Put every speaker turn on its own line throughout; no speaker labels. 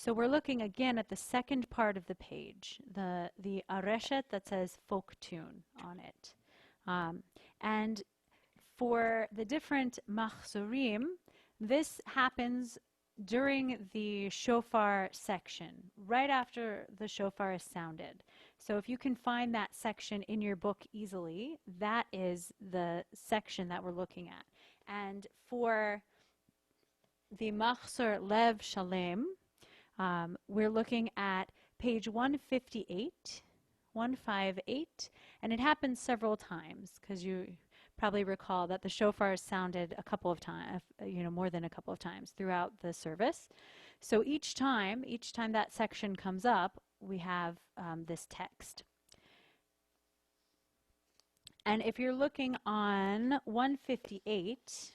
So we're looking again at the second part of the page, the Areshet that says folk tune on it. And for the different machzorim, this happens during the shofar section, right after the shofar is sounded. So if you can find that section in your book easily, that is the section that we're looking at. And for the machzor lev shalem, we're looking at page 158, 158, and it happens several times because you probably recall that the shofar is sounded a couple of times, more than a couple of times throughout the service. So each time that section comes up, we have this text. And if you're looking on 158,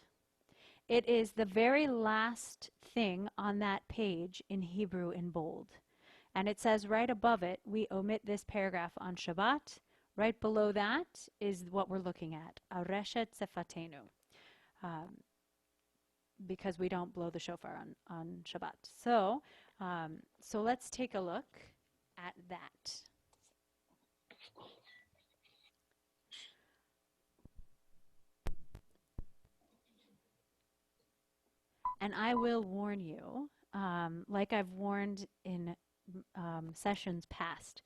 it is the very last thing on that page in Hebrew in bold. And it says right above it, we omit this paragraph on Shabbat. Right below that is what we're looking at, Areshet S'fateinu, because we don't blow the shofar on Shabbat. So let's take a look at that. And I will warn you, like I've warned in sessions past,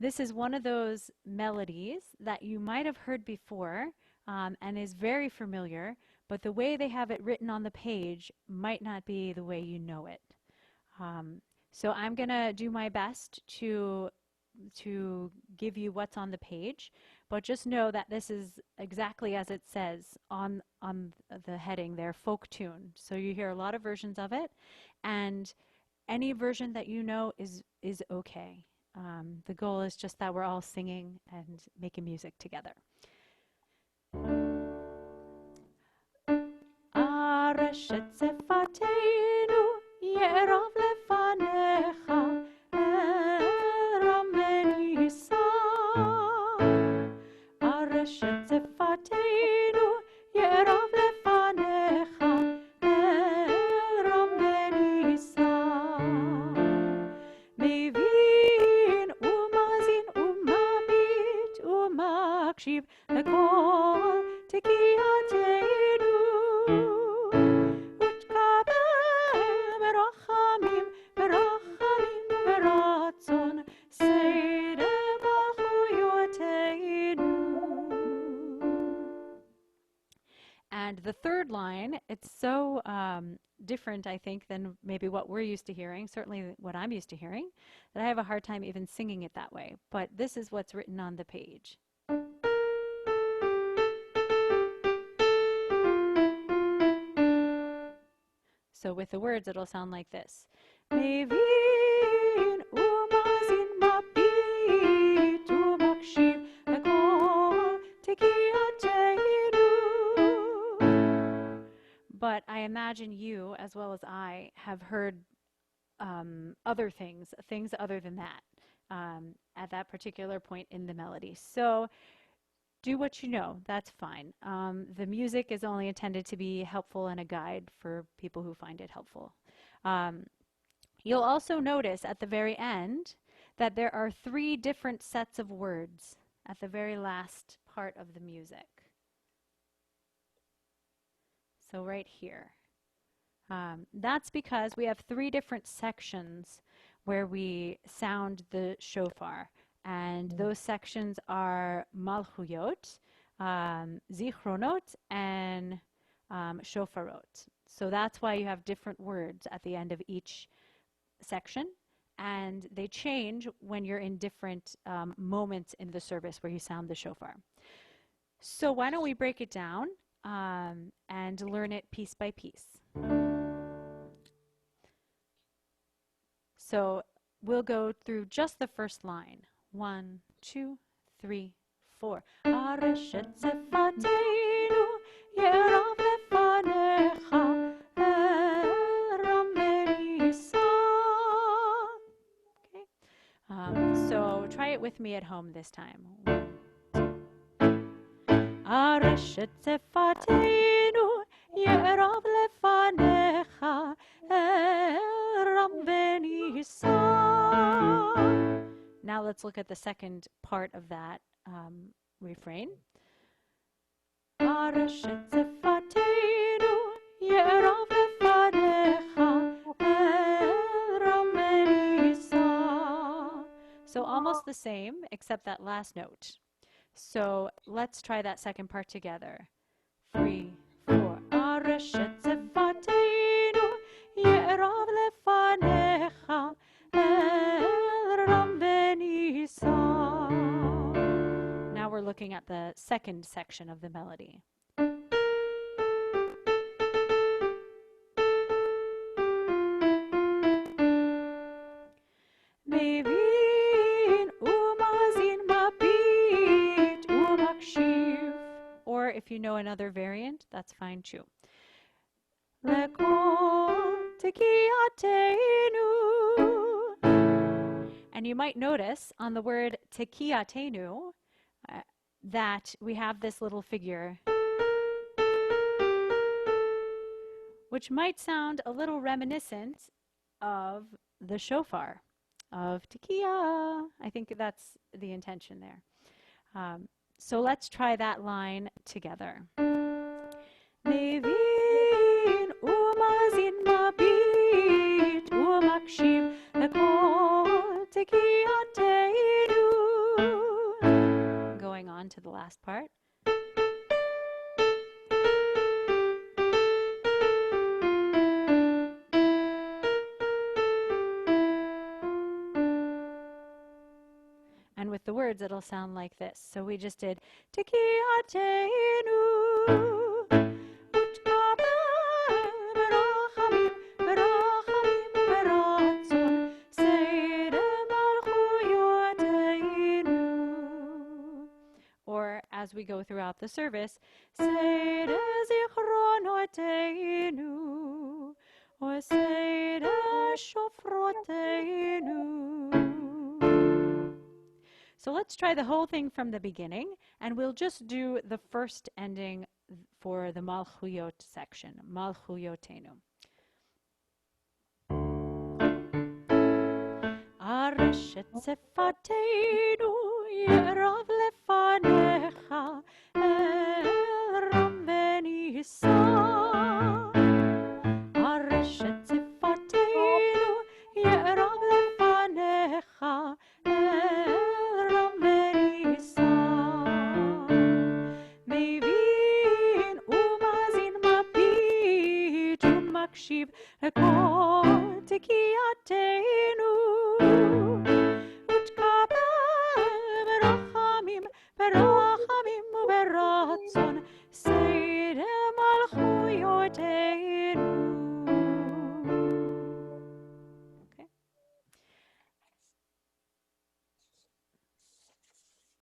this is one of those melodies that you might have heard before and is very familiar, but the way they have it written on the page might not be the way you know it. So I'm going to do my best to give you what's on the page, but just know that this is exactly as it says on the heading there, folk tune. So you hear a lot of versions of it, and any version that you know is okay. The goal is just that we're all singing and making music together. Areshet S'fateinu yerov lefanecha eram benisa. Areshet S'fateinu yerov lefanecha eram benisa. Shiv lekol tekiyateinu utkabel berachamim beratzon seideh malchuyoteinu. And the third line, it's so different, I think, than maybe what we're used to hearing, certainly what I'm used to hearing, that I have a hard time even singing it that way. But this is what's written on the page. So with the words, it'll sound like this. Mevin umazin mabit umakshiv lekol tekiyateinu. But I imagine you, as well as I, have heard other things other than that at that particular point in the melody. So do what you know, that's fine. The music is only intended to be helpful and a guide for people who find it helpful. You'll also notice at the very end that there are 3 different sets of words at the very last part of the music. So right here. That's because we have 3 different sections where we sound the shofar. And those sections are Malchuyot, Zichronot, and Shofarot. So that's why you have different words at the end of each section. And they change when you're in different moments in the service where you sound the shofar. So why don't we break it down and learn it piece by piece. So we'll go through just the first line. 1, 2, 3, 4. Areshet S'fateinu yerov lefanecha eram benisa. Okay. So try it with me at home this time. 1, 2. Areshet S'fateinu yerov lefanecha eram benisa. let's look at the second part of that refrain. Areshet S'fateinu ye'erav lefanecha el ramelisa. So almost the same, except that last note. So let's try that second part together. 3, 4. Areshet S'fateinu ye'erav lefanecha el ramelisa. Now we're looking at the second section of the melody. Mevin umazin mabit umakshiv. Or if you know another variant, that's fine too. Lekol tekiyatenu. And you might notice on the word tekiyatenu that we have this little figure, which might sound a little reminiscent of the shofar, of tekiah. I think that's the intention there. So let's try that line together. Mevin umazin mabit umakshiv lekol tekiyatenu. Going on to the last part. And with the words, it'll sound like this. So we just did tekiyatenu. Or as we go throughout the service, Seide zichronoteinu, or Seide shofroteinu. So let's try the whole thing from the beginning, and we'll just do the first ending for the Malchuyot section, Malchuyotenu. Areshet S'fateinu ye'erav lefanecha el ramelisa. Areshet S'fateinu ye'erav lefanecha el ramelisa. Mevin umazin mabit umakshiv lekol tekiyatenu.